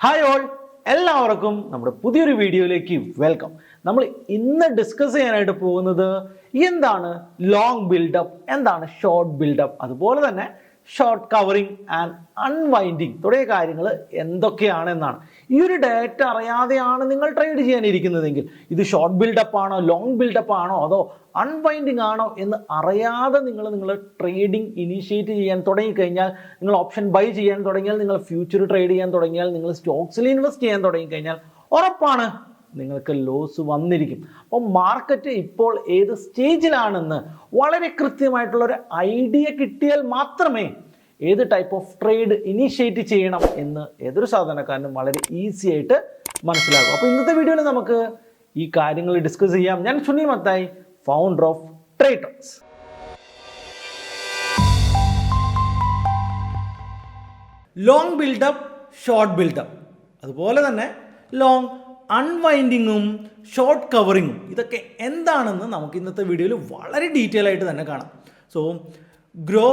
Hi all, എല്ലാവർക്കും നമ്മുടെ പുതിയൊരു വീഡിയോയിലേക്ക് വെൽക്കം. നമ്മൾ ഇന്ന് ഡിസ്കസ് ചെയ്യാനായിട്ട് പോകുന്നത് എന്താണ് ലോങ് ബിൽഡപ്പ്, എന്താണ് ഷോർട്ട് ബിൽഡപ്പ്, അതുപോലെ തന്നെ ഷോർട്ട് കവറിങ് ആൻഡ് അൺവൈൻഡിങ് തുടങ്ങിയ കാര്യങ്ങൾ എന്തൊക്കെയാണെന്നാണ്. ഈ ഒരു ഡേറ്റ അറിയാതെയാണ് നിങ്ങൾ ട്രേഡ് ചെയ്യാനിരിക്കുന്നതെങ്കിൽ ഇത് ഷോർട്ട് ബിൽഡപ്പ് ആണോ, ലോങ് ബിൽഡപ്പ് ആണോ, അതോ അൺവൈൻഡിങ് ആണോ എന്ന് അറിയാതെ നിങ്ങൾ ട്രേഡിംഗ് ഇനീഷ്യേറ്റ് ചെയ്യാൻ തുടങ്ങിക്കഴിഞ്ഞാൽ, നിങ്ങൾ ഓപ്ഷൻ ബൈ ചെയ്യാൻ തുടങ്ങിയാൽ, നിങ്ങൾ ഫ്യൂച്ചർ ട്രേഡ് ചെയ്യാൻ തുടങ്ങിയാൽ, നിങ്ങൾ സ്റ്റോക്സിൽ ഇൻവെസ്റ്റ് ചെയ്യാൻ തുടങ്ങിക്കഴിഞ്ഞാൽ ഉറപ്പാണ് നിങ്ങൾക്ക് ലോസ് വന്നിരിക്കും. അപ്പോൾ മാർക്കറ്റ് ഇപ്പോൾ ഏത് സ്റ്റേജിലാണെന്ന് വളരെ കൃത്യമായിട്ടുള്ള ഒരു ഐഡിയ കിട്ടിയാൽ മാത്രമേ ഏത് ടൈപ്പ് ഓഫ് ട്രേഡ് ഇനീഷ്യേറ്റ് ചെയ്യണം എന്ന് ഏതൊരു സാധാരണക്കാരനും വളരെ ഈസി ആയിട്ട് മനസ്സിലാകും. അപ്പോൾ ഇന്നത്തെ വീഡിയോയിൽ നമുക്ക് ഈ കാര്യങ്ങൾ ഡിസ്കസ് ചെയ്യാം. ഞാൻ Sunil Mathai, founder of traders. Long buildup, short buildup, അതുപോലെ തന്നെ ലോങ് അൺവൈൻഡിങ്ങും ഷോർട്ട് കവറിങ്ങും ഇതൊക്കെ എന്താണെന്ന് നമുക്ക് ഇന്നത്തെ വീഡിയോയിൽ വളരെ ഡീറ്റെയിൽ ആയിട്ട് തന്നെ കാണാം. സോ ഗ്രോ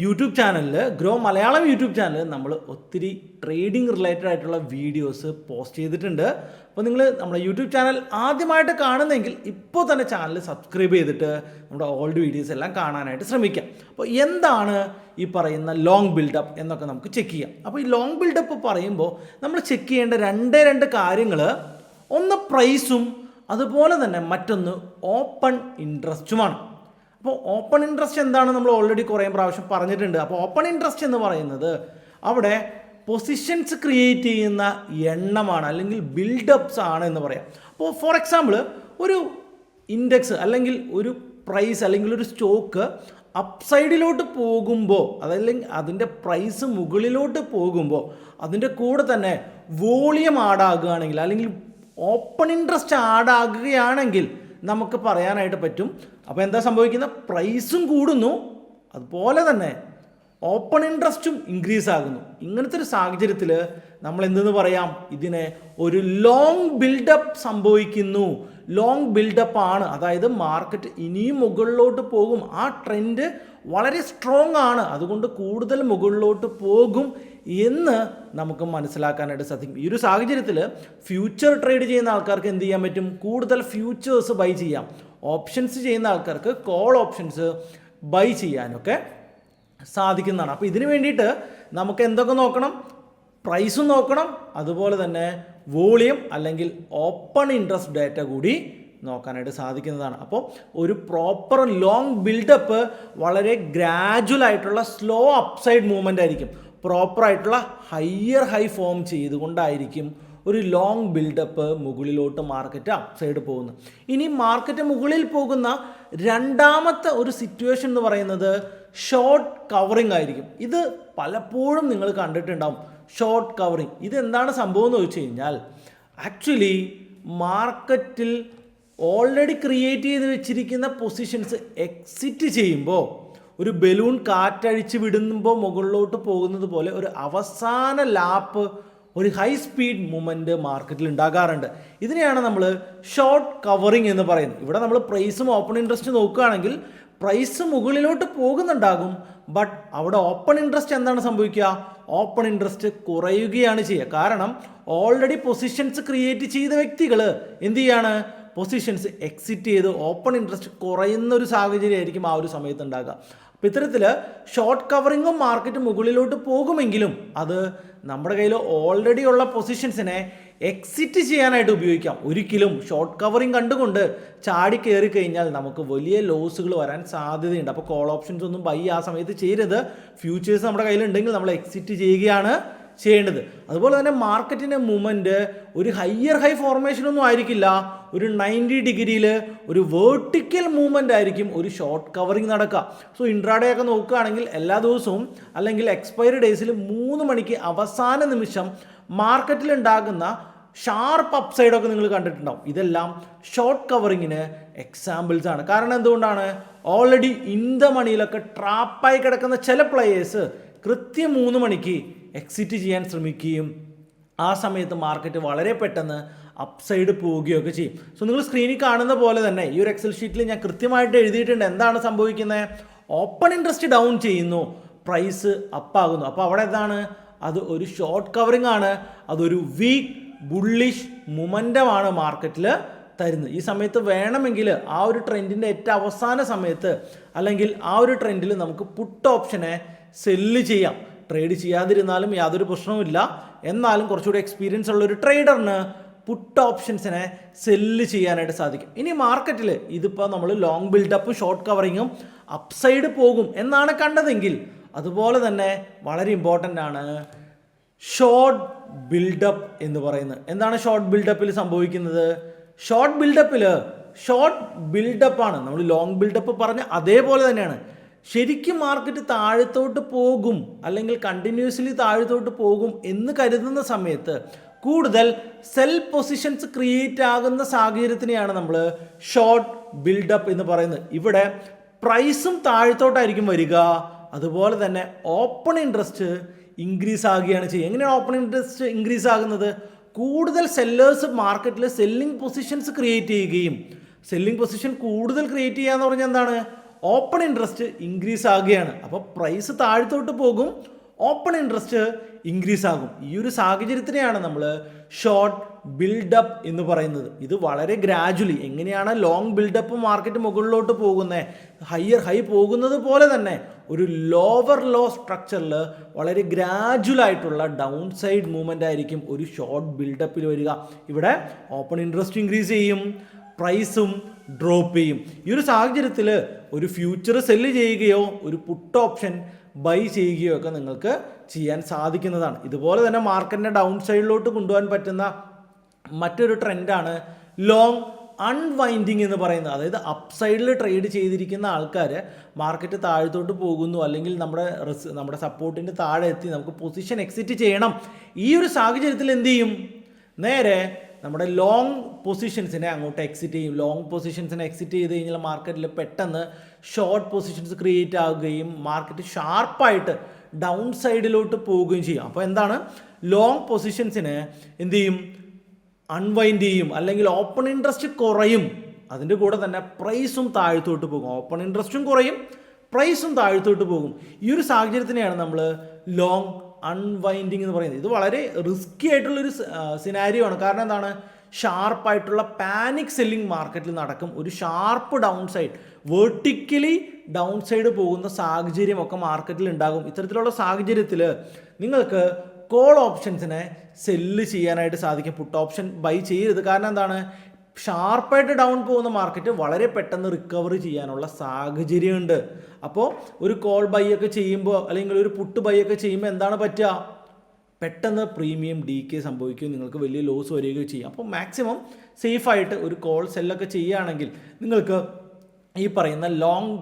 യൂട്യൂബ് ചാനലിൽ, ഗ്രോ മലയാളം യൂട്യൂബ് ചാനലിൽ നമ്മൾ ഒത്തിരി ട്രേഡിംഗ് റിലേറ്റഡ് ആയിട്ടുള്ള വീഡിയോസ് പോസ്റ്റ് ചെയ്തിട്ടുണ്ട്. അപ്പോൾ നിങ്ങൾ നമ്മുടെ യൂട്യൂബ് ചാനൽ ആദ്യമായിട്ട് കാണുന്നെങ്കിൽ ഇപ്പോൾ തന്നെ ചാനൽ സബ്സ്ക്രൈബ് ചെയ്തിട്ട് നമ്മുടെ ഓൾഡ് വീഡിയോസ് എല്ലാം കാണാനായിട്ട് ശ്രമിക്കാം. അപ്പോൾ എന്താണ് ഈ പറയുന്ന ലോങ് ബിൽഡപ്പ് എന്നൊക്കെ നമുക്ക് ചെക്ക് ചെയ്യാം. അപ്പോൾ ഈ ലോങ് ബിൽഡപ്പ് പറയുമ്പോൾ നമ്മൾ ചെക്ക് ചെയ്യേണ്ട രണ്ട് കാര്യങ്ങൾ, ഒന്ന് പ്രൈസും അതുപോലെ തന്നെ മറ്റൊന്ന് ഓപ്പൺ ഇൻട്രസ്റ്റുമാണ്. അപ്പോൾ ഓപ്പൺ ഇൻട്രസ്റ്റ് എന്താണ് നമ്മൾ ഓൾറെഡി കുറേ പ്രാവശ്യം പറഞ്ഞിട്ടുണ്ട്. അപ്പോൾ ഓപ്പൺ ഇൻട്രസ്റ്റ് എന്ന് പറയുന്നത് അവിടെ പൊസിഷൻസ് ക്രിയേറ്റ് ചെയ്യുന്ന എണ്ണമാണ്, അല്ലെങ്കിൽ ബിൽഡപ്സ് ആണ് എന്ന് പറയാം. അപ്പോൾ ഫോർ എക്സാമ്പിൾ ഒരു ഇൻഡെക്സ് അല്ലെങ്കിൽ ഒരു പ്രൈസ് അല്ലെങ്കിൽ ഒരു സ്റ്റോക്ക് അപ്സൈഡിലോട്ട് പോകുമ്പോൾ, അതല്ലെങ്കിൽ അതിൻ്റെ പ്രൈസ് മുകളിലോട്ട് പോകുമ്പോൾ അതിൻ്റെ കൂടെ തന്നെ വോളിയം ആഡാകുകയാണെങ്കിൽ, അല്ലെങ്കിൽ ഓപ്പൺ ഇൻട്രസ്റ്റ് ആഡാകുകയാണെങ്കിൽ നമുക്ക് പറയാനായിട്ട് പറ്റും അപ്പോൾ എന്താ സംഭവിക്കുന്നത്, പ്രൈസും കൂടുന്നു അതുപോലെ തന്നെ ഓപ്പൺ ഇൻട്രസ്റ്റും ഇൻക്രീസ് ആകുന്നു. ഇങ്ങനത്തെ ഒരു സാഹചര്യത്തിൽ നമ്മൾ എന്തെന്ന് പറയാം, ഇതിനെ ഒരു ലോങ് ബിൽഡപ്പ് സംഭവിക്കുന്നു, ലോങ് ബിൽഡപ്പ് ആണ്. അതായത് മാർക്കറ്റ് ഇനിയും മുകളിലോട്ട് പോകും, ആ ട്രെൻഡ് വളരെ സ്ട്രോങ് ആണ്, അതുകൊണ്ട് കൂടുതൽ മുകളിലോട്ട് പോകും എന്ന് നമുക്ക് മനസ്സിലാക്കാനായിട്ട് സാധിക്കും. ഈ ഒരു സാഹചര്യത്തിൽ ഫ്യൂച്ചർ ട്രേഡ് ചെയ്യുന്ന ആൾക്കാർക്ക് എന്ത് ചെയ്യാൻ പറ്റും, കൂടുതൽ ഫ്യൂച്ചേഴ്സ് ബൈ ചെയ്യാം. ഓപ്ഷൻസ് ചെയ്യുന്ന ആൾക്കാർക്ക് കോൾ ഓപ്ഷൻസ് ബൈ ചെയ്യാനൊക്കെ സാധിക്കുന്നതാണ്. അപ്പോൾ ഇതിന് വേണ്ടിയിട്ട് നമുക്ക് എന്തൊക്കെ നോക്കണം, പ്രൈസും നോക്കണം, അതുപോലെ തന്നെ വോളിയം അല്ലെങ്കിൽ ഓപ്പൺ ഇൻട്രസ്റ്റ് ഡേറ്റ കൂടി നോക്കാനായിട്ട് സാധിക്കുന്നതാണ്. അപ്പോൾ ഒരു പ്രോപ്പർ ലോങ് ബിൽഡപ്പ് വളരെ ഗ്രാജുവൽ ആയിട്ടുള്ള സ്ലോ അപ്സൈഡ് മൂവ്മെൻ്റ് ആയിരിക്കും. പ്രോപ്പറായിട്ടുള്ള ഹയർ ഹൈ ഫോം ചെയ്തുകൊണ്ടായിരിക്കും ഒരു ലോങ് ബിൽഡപ്പ് മുകളിലോട്ട് മാർക്കറ്റ് അപ്സൈഡ് പോകുന്നത്. ഇനി മാർക്കറ്റ് മുകളിൽ പോകുന്ന രണ്ടാമത്തെ ഒരു സിറ്റുവേഷൻ എന്ന് പറയുന്നത് ഷോർട്ട് കവറിങ് ആയിരിക്കും. ഇത് പലപ്പോഴും നിങ്ങൾ കണ്ടിട്ടുണ്ടാവും. ഷോർട്ട് കവറിങ് ഇതെന്താണ് സംഭവം എന്ന് ചോദിച്ചു കഴിഞ്ഞാൽ, ആക്ച്വലി മാർക്കറ്റിൽ ഓൾറെഡി ക്രിയേറ്റ് ചെയ്ത് വെച്ചിരിക്കുന്ന പൊസിഷൻസ് എക്സിറ്റ് ചെയ്യുമ്പോൾ ഒരു ബലൂൺ കാറ്റഴിച്ച് വിടുമ്പോൾ മുകളിലോട്ട് പോകുന്നത് പോലെ ഒരു അവസാന ലാപ്പ്, ഒരു ഹൈ സ്പീഡ് മൂവ്മെൻറ്റ് മാർക്കറ്റിൽ ഉണ്ടാകാറുണ്ട്. ഇതിനെയാണ് നമ്മൾ ഷോർട്ട് കവറിങ് എന്ന് പറയുന്നത്. ഇവിടെ നമ്മൾ പ്രൈസും ഓപ്പൺ ഇൻട്രസ്റ്റ് നോക്കുകയാണെങ്കിൽ പ്രൈസ് മുകളിലോട്ട് പോകുന്നുണ്ടാകും, ബട്ട് അവിടെ ഓപ്പൺ ഇൻട്രസ്റ്റ് എന്താണ് സംഭവിക്കുക, ഓപ്പൺ ഇൻട്രസ്റ്റ് കുറയുകയാണ് ചെയ്യുക. കാരണം ഓൾറെഡി പൊസിഷൻസ് ക്രിയേറ്റ് ചെയ്ത വ്യക്തികൾ എന്ത് ചെയ്യാണ്, പൊസിഷൻസ് എക്സിറ്റ് ചെയ്ത് ഓപ്പൺ ഇൻട്രസ്റ്റ് കുറയുന്ന ഒരു സാഹചര്യമായിരിക്കും ആ ഒരു സമയത്ത് ഉണ്ടാകുക. അപ്പോൾ ഇത്തരത്തിൽ ഷോർട്ട് കവറിങ്ങും മാർക്കറ്റ് മുകളിലോട്ട് പോകുമെങ്കിലും അത് നമ്മുടെ കയ്യിൽ ഓൾറെഡി ഉള്ള പൊസിഷൻസിനെ എക്സിറ്റ് ചെയ്യാനായിട്ട് ഉപയോഗിക്കാം. ഒരിക്കലും ഷോർട്ട് കവറിങ് കണ്ടുകൊണ്ട് ചാടി കയറി കഴിഞ്ഞാൽ നമുക്ക് വലിയ ലോസുകൾ വരാൻ സാധ്യതയുണ്ട്. അപ്പോൾ കോൾ ഓപ്ഷൻസ് ഒന്നും ബൈ ആ സമയത്ത് ചെയ്യരുത്. ഫ്യൂച്ചേഴ്സ് നമ്മുടെ കയ്യിലുണ്ടെങ്കിൽ നമ്മൾ എക്സിറ്റ് ചെയ്യുകയാണ് ചെയ്യേണ്ടത്. അതുപോലെ തന്നെ മാർക്കറ്റിൻ്റെ മൂവ്മെൻറ്റ് ഒരു ഹയർ ഹൈ ഫോർമേഷനൊന്നും ആയിരിക്കില്ല. ഒരു 90 ഡിഗ്രിയിൽ ഒരു വേർട്ടിക്കൽ മൂവ്മെൻ്റ് ആയിരിക്കും ഒരു ഷോർട്ട് കവറിങ് നടക്കുക. സോ ഇൻട്രാഡേ ഒക്കെ നോക്കുകയാണെങ്കിൽ എല്ലാ ദിവസവും അല്ലെങ്കിൽ എക്സ്പയറി ഡേയ്സിൽ 3 മണിക്ക് അവസാന നിമിഷം മാർക്കറ്റിൽ ഉണ്ടാകുന്ന ഷാർപ്പ് അപ്സൈഡൊക്കെ നിങ്ങൾ കണ്ടിട്ടുണ്ടാവും. ഇതെല്ലാം ഷോർട്ട് കവറിങ്ങിന് എക്സാമ്പിൾസ് ആണ്. കാരണം എന്തുകൊണ്ടാണ്, ഓൾറെഡി ഇൻ ദ മണിയിലൊക്കെ ട്രാപ്പായി കിടക്കുന്ന ചില പ്ലേയേഴ്സ് കൃത്യം 3 മണിക്ക് എക്സിറ്റ് ചെയ്യാൻ ശ്രമിക്കുകയും ആ സമയത്ത് മാർക്കറ്റ് വളരെ പെട്ടെന്ന് അപ്സൈഡ് പോവുകയൊക്കെ ചെയ്യും. സോ നിങ്ങൾ സ്ക്രീനിൽ കാണുന്ന പോലെ തന്നെ ഈ ഒരു എക്സൽ ഷീറ്റിൽ ഞാൻ കൃത്യമായിട്ട് എഴുതിയിട്ടുണ്ട് എന്താണ് സംഭവിക്കുന്നത്. ഓപ്പൺ ഇൻട്രസ്റ്റ് ഡൗൺ ചെയ്യുന്നു, പ്രൈസ് അപ്പാകുന്നു. അപ്പോൾ അവിടെ എന്താണ്, അത് ഒരു ഷോർട്ട് കവറിംഗ് ആണ്, അതൊരു വീക്ക് ബുള്ളിഷ് മൊമെൻ്റമാണ് മാർക്കറ്റിൽ തരുന്നത്. ഈ സമയത്ത് വേണമെങ്കിൽ ആ ഒരു ട്രെൻഡിൻ്റെ ഏറ്റവും അവസാന സമയത്ത് അല്ലെങ്കിൽ ആ ഒരു ട്രെൻഡിൽ നമുക്ക് പുട്ട് ഓപ്ഷനെ സെല്ല് ചെയ്യാം. ട്രേഡ് ചെയ്യാതിരുന്നാലും യാതൊരു പ്രശ്നവുമില്ല. എന്നാലും കുറച്ചുകൂടി എക്സ്പീരിയൻസ് ഉള്ള ഒരു ട്രേഡറിന് പുട്ട് ഓപ്ഷൻസിനെ സെല്ല് ചെയ്യാനായിട്ട് സാധിക്കും. ഇനി മാർക്കറ്റിൽ ഇതിപ്പോൾ നമ്മൾ ലോങ് ബിൽഡപ്പും ഷോർട്ട് കവറിങ്ങും അപ്സൈഡ് പോകും എന്നാണ് കണ്ടതെങ്കിൽ, അതുപോലെ തന്നെ വളരെ ഇമ്പോർട്ടൻ്റ് ആണ് ഷോർട്ട് ബിൽഡപ്പ് എന്ന് പറയുന്നത്. എന്താണ് ഷോർട്ട് ബിൽഡപ്പിൽ സംഭവിക്കുന്നത്? ഷോർട്ട് ബിൽഡപ്പാണ്. നമ്മൾ ലോങ് ബിൽഡപ്പ് പറഞ്ഞ അതേപോലെ തന്നെയാണ്. ശരിക്കും മാർക്കറ്റ് താഴത്തോട്ട് പോകും അല്ലെങ്കിൽ കണ്ടിന്യൂസ്ലി താഴത്തോട്ട് പോകും എന്ന് കരുതുന്ന സമയത്ത് കൂടുതൽ സെൽ പൊസിഷൻസ് ക്രിയേറ്റ് ആകുന്ന സാഹചര്യത്തിനെയാണ് നമ്മൾ ഷോർട്ട് ബിൽഡപ്പ് എന്ന് പറയുന്നത്. ഇവിടെ പ്രൈസും താഴത്തോട്ടായിരിക്കും വരിക, അതുപോലെ തന്നെ ഓപ്പൺ ഇൻട്രസ്റ്റ് ഇൻക്രീസ് ആകുകയാണ് ചെയ്യുക. എങ്ങനെയാണ് ഓപ്പൺ ഇൻട്രസ്റ്റ് ഇൻക്രീസ് ആകുന്നത്? കൂടുതൽ സെല്ലേഴ്സ് മാർക്കറ്റിൽ സെല്ലിംഗ് പൊസിഷൻസ് ക്രിയേറ്റ് ചെയ്യുകയും, സെല്ലിംഗ് പൊസിഷൻ കൂടുതൽ ക്രിയേറ്റ് ചെയ്യുക എന്ന് പറഞ്ഞാൽ എന്താണ്? ഓപ്പൺ ഇൻട്രസ്റ്റ് ഇൻക്രീസ് ആകുകയാണ്. അപ്പോൾ പ്രൈസ് താഴത്തോട്ട് പോകും, ഓപ്പൺ ഇൻട്രസ്റ്റ് ഇൻക്രീസ് ആകും. ഈ ഒരു സാഹചര്യത്തിനെയാണ് നമ്മൾ ഷോർട്ട് ബിൽഡപ്പ് എന്ന് പറയുന്നത്. ഇത് വളരെ ഗ്രാജുവലി, എങ്ങനെയാണ് ലോങ് ബിൽഡപ്പ് മാർക്കറ്റ് മുകളിലോട്ട് പോകുന്നത്, ഹൈ പോകുന്നത് പോലെ തന്നെ ഒരു ലോവർ ലോ സ്ട്രക്ചറിൽ വളരെ ഗ്രാജുവലായിട്ടുള്ള ഡൗൺ സൈഡ് മൂവ്മെൻ്റ് ആയിരിക്കും ഒരു ഷോർട്ട് ബിൽഡപ്പിൽ വരിക. ഇവിടെ ഓപ്പൺ ഇൻട്രസ്റ്റ് ഇൻക്രീസ് ചെയ്യും, പ്രൈസും ഡ്രോപ്പ് ചെയ്യും. ഈ ഒരു സാഹചര്യത്തിൽ ഒരു ഫ്യൂച്ചർ സെല്ല് ചെയ്യുകയോ ഒരു പുട്ട് ഓപ്ഷൻ ബൈ ചെയ്യുകയോ ഒക്കെ നിങ്ങൾക്ക് ചെയ്യാൻ സാധിക്കുന്നതാണ്. ഇതുപോലെ തന്നെ മാർക്കറ്റിനെ ഡൗൺ സൈഡിലോട്ട് കൊണ്ടുപോകാൻ പറ്റുന്ന മറ്റൊരു ട്രെൻഡാണ് ലോങ് അൺവൈൻഡിങ് എന്ന് പറയുന്നത്. അതായത് അപ്സൈഡിൽ ട്രേഡ് ചെയ്തിരിക്കുന്ന ആൾക്കാർ മാർക്കറ്റ് താഴത്തോട്ട് പോകുന്നു അല്ലെങ്കിൽ നമ്മുടെ സപ്പോർട്ടിൻ്റെ താഴെ എത്തി നമുക്ക് പൊസിഷൻ എക്സിറ്റ് ചെയ്യണം. ഈ ഒരു സാഹചര്യത്തിൽ എന്ത് ചെയ്യും? നേരെ നമ്മുടെ ലോങ് പൊസിഷൻസിനെ അങ്ങോട്ട് എക്സിറ്റ് ചെയ്യും. ലോങ് പൊസിഷൻസിനെ എക്സിറ്റ് ചെയ്ത് കഴിഞ്ഞാൽ മാർക്കറ്റിൽ പെട്ടെന്ന് ഷോർട്ട് പൊസിഷൻസ് ക്രിയേറ്റ് ആവുകയും മാർക്കറ്റ് ഷാർപ്പായിട്ട് ഡൗൺ സൈഡിലോട്ട് പോവുകയും ചെയ്യും. അപ്പോൾ എന്താണ്? ലോങ് പൊസിഷൻസിന് എന്ത് ചെയ്യും? അൺവൈൻഡ് ചെയ്യും, അല്ലെങ്കിൽ ഓപ്പൺ ഇൻട്രസ്റ്റ് കുറയും. അതിൻ്റെ കൂടെ തന്നെ പ്രൈസും താഴത്തോട്ട് പോകും. ഓപ്പൺ ഇൻട്രസ്റ്റും കുറയും, പ്രൈസും താഴത്തോട്ട് പോകും. ഈ ഒരു സാഹചര്യത്തിനെയാണ് നമ്മൾ ലോങ് അൺവൈൻഡിങ് എന്ന് പറയുന്നത്. ഇത് വളരെ റിസ്കി ആയിട്ടുള്ളൊരു സിനാരിയോ ആണ്. കാരണം എന്താണ്? ഷാർപ്പായിട്ടുള്ള പാനിക് സെല്ലിംഗ് മാർക്കറ്റിൽ നടക്കും. ഒരു sharp down side, vertically down side പോകുന്ന സാഹചര്യമൊക്കെ മാർക്കറ്റിൽ ഉണ്ടാകും. ഇത്തരത്തിലുള്ള സാഹചര്യത്തിൽ നിങ്ങൾക്ക് കോൾ ഓപ്ഷൻസിനെ സെല്ല് ചെയ്യാനായിട്ട് സാധിക്കും. പുട്ട് ഓപ്ഷൻ ബൈ ചെയ്യരുത്. കാരണം എന്താണ്? ഷാർപ്പായിട്ട് ഡൗൺ പോകുന്ന മാർക്കറ്റ് വളരെ പെട്ടെന്ന് റിക്കവറി ചെയ്യാനുള്ള സാഹചര്യമുണ്ട്. അപ്പോൾ ഒരു കോൾ ബൈ ഒക്കെ ചെയ്യുമ്പോൾ അല്ലെങ്കിൽ ഒരു പുട്ട് ബൈ ഒക്കെ ചെയ്യുമ്പോൾ എന്താണ് പറ്റുക? പെട്ടെന്ന് പ്രീമിയം ഡീകെ സംഭവിക്കുകയും നിങ്ങൾക്ക് വലിയ ലോസ് വരികയും ചെയ്യും. അപ്പോൾ മാക്സിമം സേഫായിട്ട് ഒരു കോൾ സെല്ലൊക്കെ ചെയ്യുകയാണെങ്കിൽ നിങ്ങൾക്ക് ഈ പറയുന്ന ലോങ്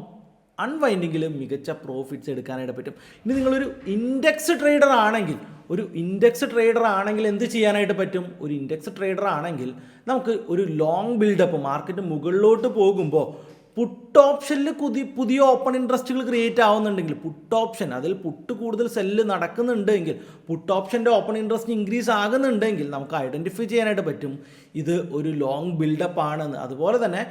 അൺവൈൻഡിങ്ങിൽ മികച്ച പ്രോഫിറ്റ്സ് എടുക്കാനായിട്ട് പറ്റും. ഇനി നിങ്ങളൊരു ഇൻഡെക്സ് ട്രേഡർ ആണെങ്കിൽ എന്ത് ചെയ്യാനായിട്ട് പറ്റും? ഒരു ഇൻഡെക്സ് ട്രേഡർ ആണെങ്കിൽ നമുക്ക് ഒരു ലോങ് ബിൽഡപ്പ് മാർക്കറ്റ് മുകളിലോട്ട് പോകുമ്പോൾ പുട്ട് ഓപ്ഷനിൽ പുതിയ ഓപ്പൺ ഇൻട്രസ്റ്റുകൾ ക്രിയേറ്റ് ആവുന്നുണ്ടെങ്കിൽ, പുട്ട് ഓപ്ഷൻ അതിൽ പുട്ട് കൂടുതൽ സെല്ല് നടക്കുന്നുണ്ടെങ്കിൽ, പുട്ട് ഓപ്ഷൻ്റെ ഓപ്പൺ ഇൻട്രസ്റ്റ് ഇൻക്രീസ് ആകുന്നുണ്ടെങ്കിൽ നമുക്ക് ഐഡൻറ്റിഫൈ ചെയ്യാനായിട്ട് പറ്റും ഇത് ഒരു ലോങ് ബിൽഡപ്പ് ആണെന്ന്. അതുപോലെ തന്നെ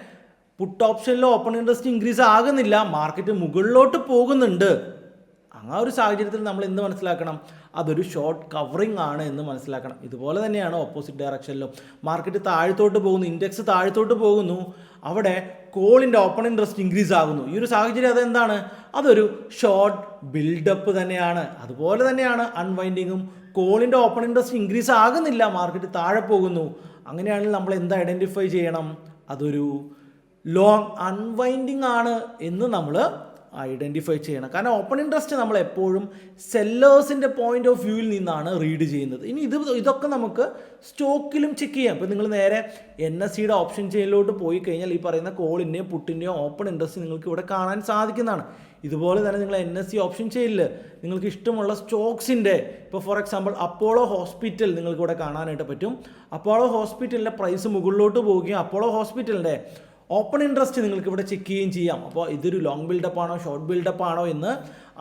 പുട്ട് ഓപ്ഷനിൽ ഓപ്പൺ ഇൻട്രസ്റ്റ് ഇൻക്രീസ് ആകുന്നില്ല, മാർക്കറ്റ് മുകളിലോട്ട് പോകുന്നുണ്ട്. ആ ഒരു സാഹചര്യത്തിൽ നമ്മൾ എന്ത് മനസ്സിലാക്കണം? അതൊരു ഷോർട്ട് കവറിങ് ആണ് എന്ന് മനസ്സിലാക്കണം. ഇതുപോലെ തന്നെയാണ് ഓപ്പോസിറ്റ് ഡയറക്ഷനിലും. മാർക്കറ്റ് താഴത്തോട്ട് പോകുന്നു, ഇൻഡെക്സ് താഴത്തോട്ട് പോകുന്നു, അവിടെ കോളിൻ്റെ ഓപ്പൺ ഇൻട്രസ്റ്റ് ഇൻക്രീസ് ആകുന്നു. ഈ ഒരു സാഹചര്യം അതെന്താണ്? അതൊരു ഷോർട്ട് ബിൽഡപ്പ് തന്നെയാണ്. അതുപോലെ തന്നെയാണ് അൺവൈൻഡിങ്ങും. കോളിൻ്റെ ഓപ്പൺ ഇൻട്രസ്റ്റ് ഇൻക്രീസ് ആകുന്നില്ല, മാർക്കറ്റ് താഴെ പോകുന്നു. അങ്ങനെയാണെങ്കിൽ നമ്മൾ എന്ത് ഐഡൻറ്റിഫൈ ചെയ്യണം? അതൊരു ലോങ് അൺവൈൻഡിങ് ആണ് എന്ന് നമ്മൾ ഐഡൻറ്റിഫൈ ചെയ്യണം. കാരണം ഓപ്പൺ ഇൻട്രസ്റ്റ് നമ്മൾ എപ്പോഴും സെല്ലേഴ്സിൻ്റെ പോയിന്റ് ഓഫ് വ്യൂവിൽ നിന്നാണ് റീഡ് ചെയ്യുന്നത്. ഇനി ഇതൊക്കെ നമുക്ക് സ്റ്റോക്കിലും ചെക്ക് ചെയ്യാം. ഇപ്പോൾ നിങ്ങൾ നേരെ NSEയുടെ ഓപ്ഷൻ ചെയിനിലോട്ട് പോയി കഴിഞ്ഞാൽ ഈ പറയുന്ന കോളിൻ്റെയും പുട്ടിൻ്റെയും ഓപ്പൺ ഇൻട്രസ്റ്റ് നിങ്ങൾക്ക് ഇവിടെ കാണാൻ സാധിക്കുന്നതാണ്. ഇതുപോലെ തന്നെ നിങ്ങൾ NSE ഓപ്ഷൻ ചെയിനിൽ നിങ്ങൾക്ക് ഇഷ്ടമുള്ള സ്റ്റോക്സിൻ്റെ, ഇപ്പോൾ ഫോർ എക്സാമ്പിൾ അപ്പോളോ ഹോസ്പിറ്റൽ നിങ്ങൾക്ക് ഇവിടെ കാണാനായിട്ട് പറ്റും. അപ്പോളോ ഹോസ്പിറ്റലിൻ്റെ പ്രൈസ് മുകളിലോട്ട് പോവുകയും അപ്പോളോ ഹോസ്പിറ്റലിൻ്റെ ഓപ്പൺ ഇൻട്രസ്റ്റ് നിങ്ങൾക്ക് ഇവിടെ ചെക്ക് ചെയ്യുകയും ചെയ്യാം. അപ്പോൾ ഇതൊരു ലോങ് ബിൽഡപ്പ് ആണോ ഷോർട്ട് ബിൽഡപ്പ് ആണോ എന്ന്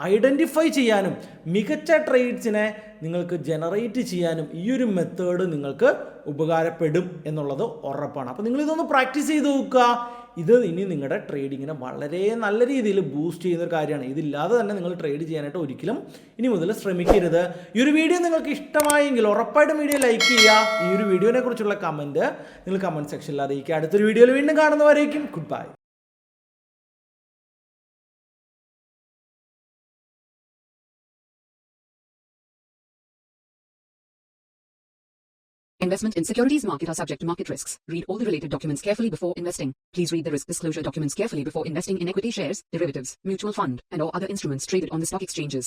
ഐഡൻറ്റിഫൈ ചെയ്യാനും മികച്ച ട്രേഡ്സിനെ നിങ്ങൾക്ക് ജനറേറ്റ് ചെയ്യാനും ഈ ഒരു മെത്തേഡ് നിങ്ങൾക്ക് ഉപകാരപ്പെടും എന്നുള്ളത് ഉറപ്പാണ്. അപ്പോൾ നിങ്ങളിതൊന്ന് പ്രാക്ടീസ് ചെയ്ത് നോക്കുക. ഇത് ഇനി നിങ്ങളുടെ ട്രേഡിങ്ങിനെ വളരെ നല്ല രീതിയിൽ ബൂസ്റ്റ് ചെയ്യുന്ന ഒരു കാര്യമാണ്. ഇതില്ലാതെ തന്നെ നിങ്ങൾ ട്രേഡ് ചെയ്യാനായിട്ട് ഒരിക്കലും ഇനി മുതൽ ശ്രമിക്കരുത്. ഈ ഒരു വീഡിയോ നിങ്ങൾക്ക് ഇഷ്ടമായെങ്കിൽ ഉറപ്പായിട്ടും വീഡിയോ ലൈക്ക് ചെയ്യുക. ഈ ഒരു വീഡിയോനെ കുറിച്ചുള്ള കമൻറ്റ് നിങ്ങൾ കമൻറ്റ് സെക്ഷനിൽ അറിയിക്കുക. അടുത്തൊരു വീഡിയോയിൽ വീണ്ടും കാണുന്നവരേക്കും goodbye. Investment in securities market are subject to market risks. Read all the related documents carefully before investing. Please read the risk disclosure documents carefully before investing in equity shares, derivatives, mutual fund, and or other instruments traded on the stock exchanges.